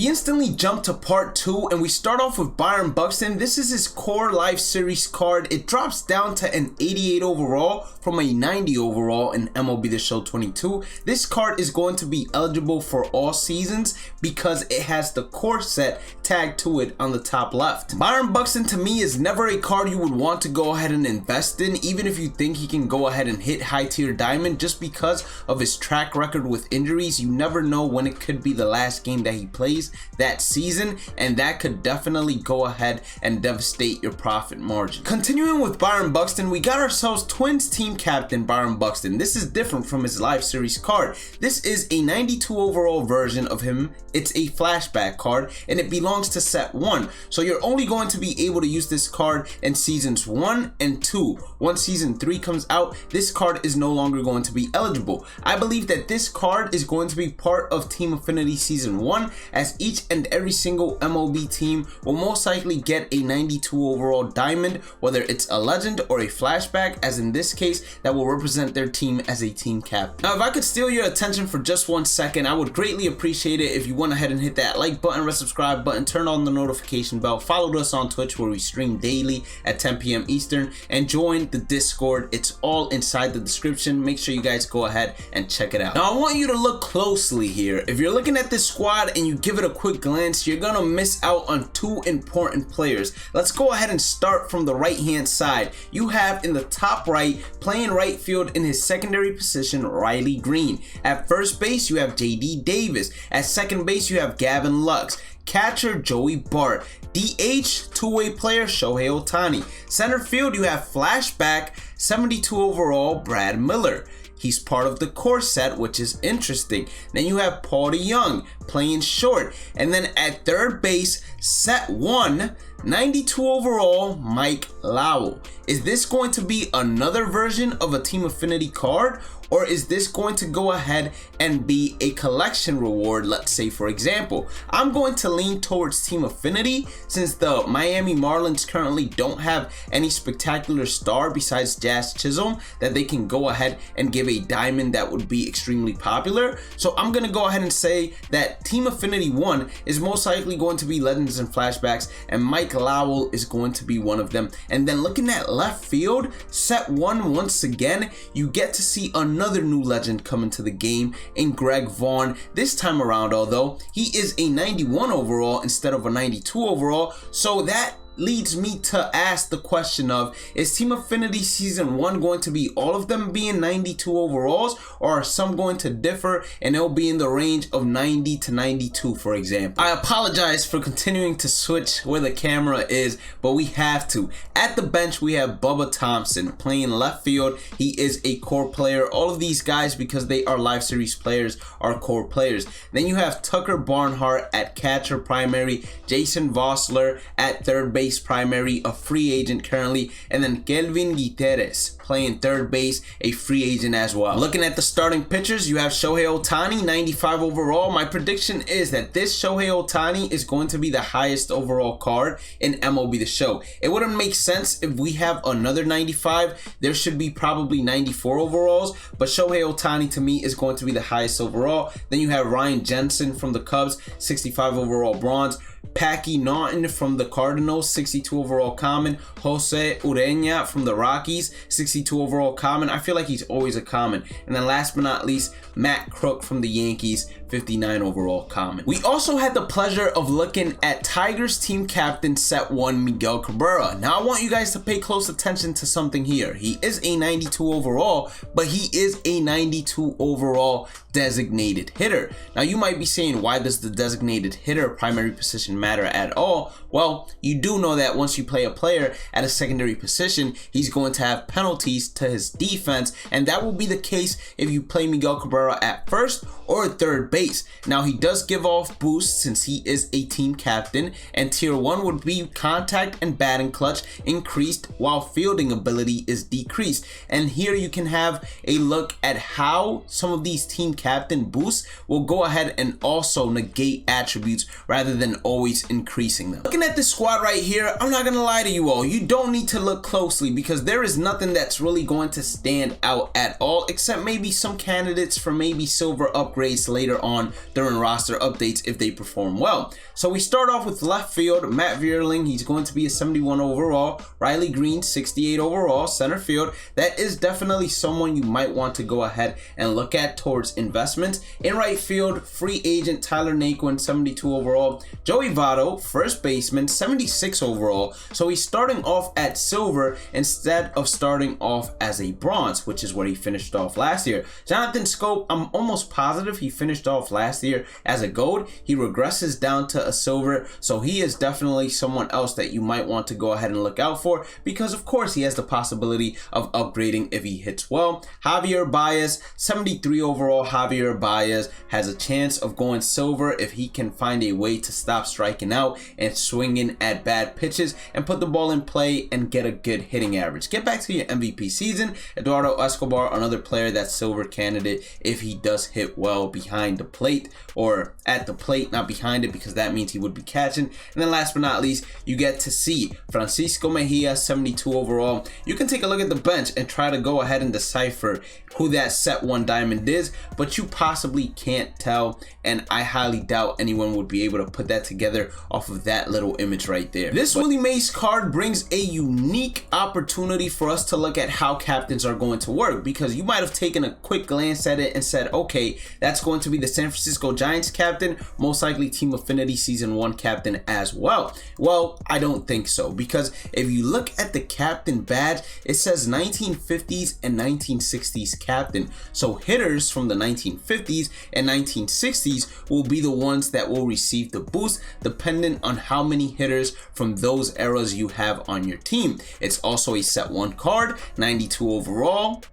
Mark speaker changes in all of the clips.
Speaker 1: We instantly jump to part 2 and we start off with Byron Buxton. This is his core live series card. It drops down to an 88 overall from a 90 overall in MLB The Show 22. This card is going to be eligible for all seasons because it has the core set tagged to it on the top left. Byron Buxton to me is never a card you would want to go ahead and invest in, even if you think he can go ahead and hit high tier diamond, just because of his track record with injuries. You never know when it could be the last game that he plays that season, and that could definitely go ahead and devastate your profit margin. Continuing with Byron Buxton, we got ourselves Twins team captain Byron Buxton. This is different from his live series card. This is a 92 overall version of him. It's a flashback card and it belongs to set 1, so you're only going to be able to use this card in seasons 1 and 2. Once season 3 comes out, this card is no longer going to be eligible. I believe that this card is going to be part of Team Affinity season 1, as each and every single MLB team will most likely get a 92 overall diamond, whether it's a legend or a flashback, as in this case, that will represent their team as a team captain. Now, if I could steal your attention for just 1 second, I would greatly appreciate it if you went ahead and hit that like button, red subscribe button, turn on the notification bell, follow us on Twitch where we stream daily at 10 p.m. Eastern, and join the Discord. It's all inside the description. Make sure you guys go ahead and check it out. Now, I want you to look closely here. If you're looking at this squad and you give it a quick glance, you're gonna miss out on 2 important players. Let's go ahead and start from the right hand side. You have in the top right, playing right field in his secondary position, Riley Green. At first base, you have JD Davis. At second base, you have Gavin Lux. Catcher, Joey Bart. DH, two-way player, Shohei Ohtani. Center field, you have flashback, 72 overall, Brad Miller. He's part of the core set, which is interesting. Then you have Paul DeYoung playing short. And then at third base, set 1, 92 overall, Mike Lowell. Is this going to be another version of a Team Affinity card? Or is this going to go ahead and be a collection reward? Let's say, for example, I'm going to lean towards Team Affinity since the Miami Marlins currently don't have any spectacular star besides Jazz Chisholm that they can go ahead and give a diamond that would be extremely popular. So I'm going to go ahead and say that Team Affinity 1 is most likely going to be Legends and Flashbacks, and Mike Lowell is going to be one of them. And then looking at left field, set 1 once again, you get to see another new legend coming to the game in Greg Vaughn. This time around, although, he is a 91 overall instead of a 92 overall, so that leads me to ask the question of, is Team Affinity season 1 going to be all of them being 92 overalls, or are some going to differ and it'll be in the range of 90 to 92, for example? I apologize for continuing to switch where the camera is, but we have to. At the bench, we have Bubba Thompson playing left field. He is a core player. All of these guys, because they are live series players, are core players. Then you have Tucker Barnhart at catcher primary, Jason Vossler at third base primary, a free agent currently, and then Kelvin Guiterres playing third base, a free agent as well. Looking at the starting pitchers, you have Shohei Ohtani, 95 overall. My prediction is that this Shohei Ohtani is going to be the highest overall card in MLB The Show. It wouldn't make sense if we have another 95. There should be probably 94 overalls, but Shohei Ohtani to me is going to be the highest overall. Then you have Ryan Jensen from the Cubs, 65 overall bronze. Packy Naughton from the Cardinals, 62 overall common. Jose Ureña from the Rockies, 62 overall common. I feel like he's always a common. And then last but not least, Matt Crook from the Yankees, 59 overall common. We also had the pleasure of looking at Tigers team captain set 1, Miguel Cabrera. Now I want you guys to pay close attention to something here. He is a 92 overall, but he is a 92 overall designated hitter. Now you might be saying, why does the designated hitter primary position matter at all? Well, you do know that once you play a player at a secondary position, he's going to have penalties to his defense, and that will be the case if you play Miguel Cabrera at first or third base. Now he does give off boosts since he is a team captain, and tier 1 would be contact and batting clutch increased while fielding ability is decreased. And here you can have a look at how some of these team captain boosts will go ahead and also negate attributes rather than always increasing them. Looking at this squad right here, I'm not gonna lie to you all, you don't need to look closely because there is nothing that's really going to stand out at all, except maybe some candidates for maybe silver upgrades later on during roster updates if they perform well. So we start off with left field, Matt Vierling. He's going to be a 71 overall. Riley Green, 68 overall. Center field, that is definitely someone you might want to go ahead and look at towards investments. In right field, free agent Tyler Naquin, 72 overall. Joey Votto, first baseman, 76 overall. So he's starting off at silver instead of starting off as a bronze, which is where he finished off last year. Jonathan Scope, I'm almost positive he finished off last year as a gold. He regresses down to a silver, so he is definitely someone else that you might want to go ahead and look out for, because of course he has the possibility of upgrading if he hits well. Javier Baez, 73 overall. Javier Baez has a chance of going silver if he can find a way to stop striking out and swinging at bad pitches and put the ball in play and get a good hitting average. Get back to your MVP season. Eduardo Escobar, another player that's silver candidate if he does hit well behind the plate, or at the plate, not behind it, because that means he would be catching. And then last but not least, you get to see Francisco Mejia, 72 overall. You can take a look at the bench and try to go ahead and decipher who that set one diamond is, but you possibly can't tell, and I highly doubt anyone would be able to put that together off of that little image right there. This Willie Mays card brings a unique opportunity for us to look at how captains are going to work, because you might have taken a quick glance at it and said, okay, that's going to be the San Francisco Giants captain, most likely Team Affinity Season 1 captain as well. Well, I don't think so, because if you look at the captain badge, it says 1950s and 1960s captain. So hitters from the 1950s and 1960s will be the ones that will receive the boost, dependent on how many hitters from those eras you have on your team. It's also a set 1 card, 92 overall.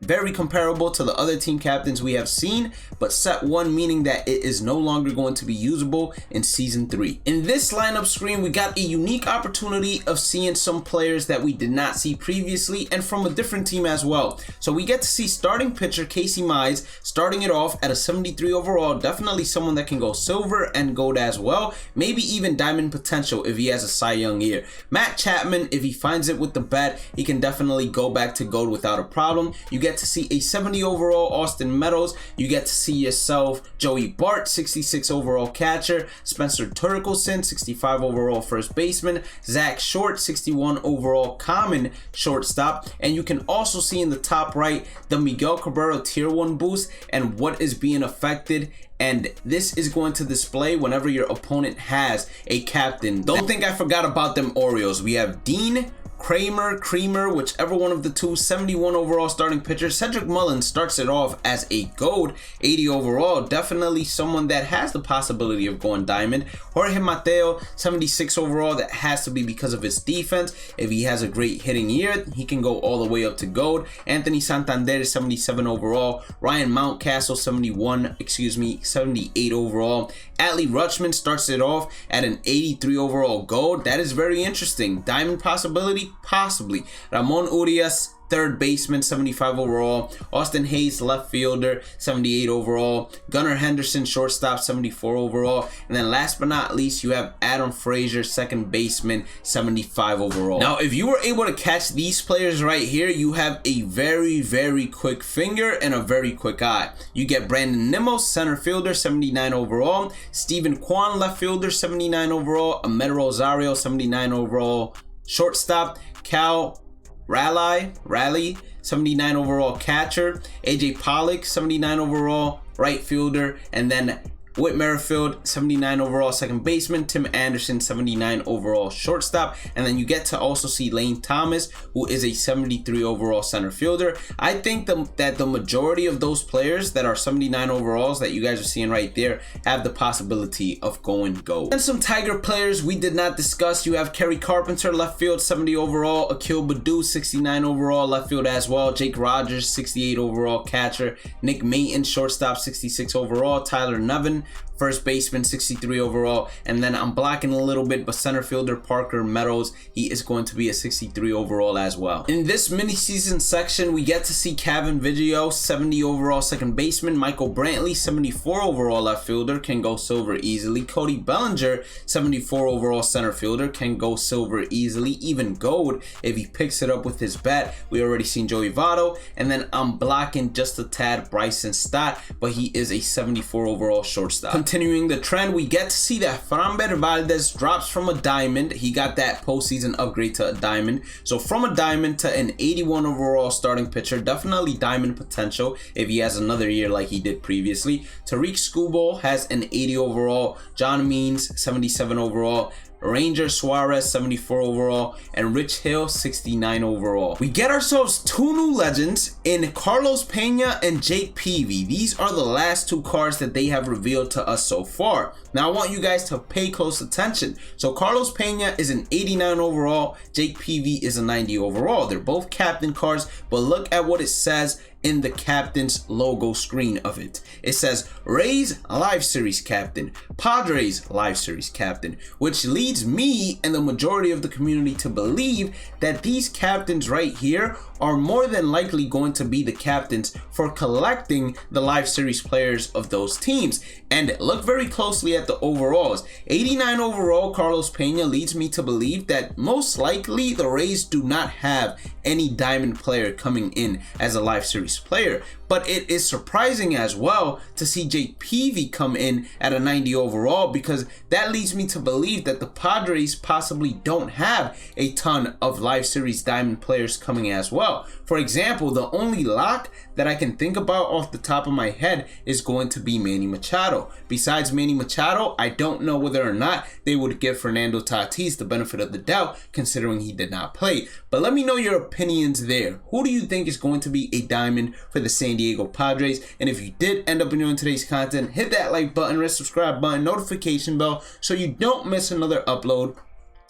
Speaker 1: Very comparable to the other team captains we have seen, but set 1 meaning that it is no longer going to be usable in season 3. In this lineup screen, we got a unique opportunity of seeing some players that we did not see previously and from a different team as well. So we get to see starting pitcher Casey Mize starting it off at a 73 overall, definitely someone that can go silver and gold as well, maybe even diamond potential if he has a Cy Young year. Matt Chapman, if he finds it with the bat, he can definitely go back to gold without a problem. You get to see a 70 overall Austin Meadows. You get to see yourself Joey Bart, 66 overall catcher. Spencer Torkelson, 65 overall first baseman. Zach Short, 61 overall common shortstop. And you can also see in the top right the Miguel Cabrera tier 1 boost and what is being affected. And this is going to display whenever your opponent has a captain. Don't think I forgot about them Orioles. We have Dean, Kramer, Creamer, whichever one of the two, 71 overall starting pitcher. Cedric Mullins starts it off as a gold, 80 overall. Definitely someone that has the possibility of going diamond. Jorge Mateo, 76 overall. That has to be because of his defense. If he has a great hitting year, he can go all the way up to gold. Anthony Santander, 77 overall. Ryan Mountcastle, 78 overall. Adley Rutschman starts it off at an 83 overall gold. That is very interesting. Diamond possibility? Possibly. Ramon Urias, third baseman, 75 overall. Austin Hayes, left fielder, 78 overall. Gunnar Henderson, shortstop, 74 overall. And then last but not least, you have Adam Frazier, second baseman, 75 overall. Now, if you were able to catch these players right here, you have a very, very quick finger and a very quick eye. You get Brandon Nimmo, center fielder, 79 overall. Stephen Kwan, left fielder, 79 overall. Ahmed Rosario, 79 overall. Shortstop, Cal Raleigh, 79 overall catcher. AJ Pollock, 79 overall right fielder. And then Whit Merrifield, 79 overall second baseman. Tim Anderson, 79 overall shortstop. And then you get to also see Lane Thomas, who is a 73 overall center fielder. I think that the majority of those players that are 79 overalls that you guys are seeing right there have the possibility of going gold. And some Tiger players we did not discuss. You have Kerry Carpenter, left field, 70 overall. Akil Baddoo, 69 overall left field as well. Jake Rogers, 68 overall catcher. Nick Mayton, shortstop, 66 overall. Tyler Nevin, First baseman, 63 overall. And then I'm blocking a little bit, but center fielder Parker Meadows, he is going to be a 63 overall as well. In this mini season section, we get to see Kevin Vigio, 70 overall second baseman. Michael Brantley, 74 overall left fielder, can go silver easily. Cody Bellinger, 74 overall center fielder, can go silver easily, even gold if he picks it up with his bat. We already seen Joey Votto. And then I'm blocking just a tad Bryson Stott, but he is a 74 overall shortstop. Continuing the trend, we get to see that Framber Valdez drops from a diamond. He got that postseason upgrade to a diamond. So from a diamond to an 81 overall starting pitcher, definitely diamond potential if he has another year like he did previously. Tariq Skubal has an 80 overall. John Means, 77 overall. Ranger Suarez, 74 overall, and Rich Hill, 69 overall. We get ourselves two new legends in Carlos Pena and Jake Peavy. These are the last two cards that they have revealed to us so far. Now I want you guys to pay close attention. So Carlos Pena is an 89 overall, Jake Peavy is a 90 overall. They're both captain cards, but look at what it says in the captain's logo screen of it. It says Rays Live Series Captain, Padres Live Series Captain, which leads me and the majority of the community to believe that these captains right here are more than likely going to be the captains for collecting the Live Series players of those teams. And look very closely at the overalls. 89 overall Carlos Pena leads me to believe that most likely the Rays do not have any diamond player coming in as a Live Series player. But it is surprising as well to see Jake Peavy come in at a 90 overall, because that leads me to believe that the Padres possibly don't have a ton of Live Series diamond players coming as well. For example, the only lock that I can think about off the top of my head is going to be Manny Machado. Besides Manny Machado, I don't know whether or not they would give Fernando Tatis the benefit of the doubt, considering he did not play. But let me know your opinions there. Who do you think is going to be a diamond for the San Diego Padres? And if you did end up enjoying today's content, hit that like button, red subscribe button, notification bell so you don't miss another upload.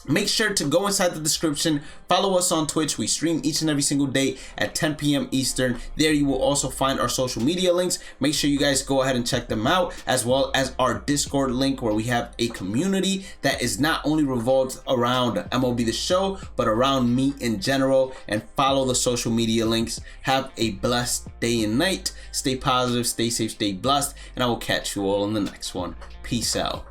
Speaker 1: Make sure to go inside the description, follow us on Twitch. We stream each and every single day at 10 p.m. Eastern. There you will also find our social media links. Make sure you guys go ahead and check them out, as well as our Discord link, where we have a community that is not only revolved around MLB The Show, but around me in general. And follow the social media links. Have a blessed day and night. Stay positive, stay safe, stay blessed, and I will catch you all in the next one. Peace out.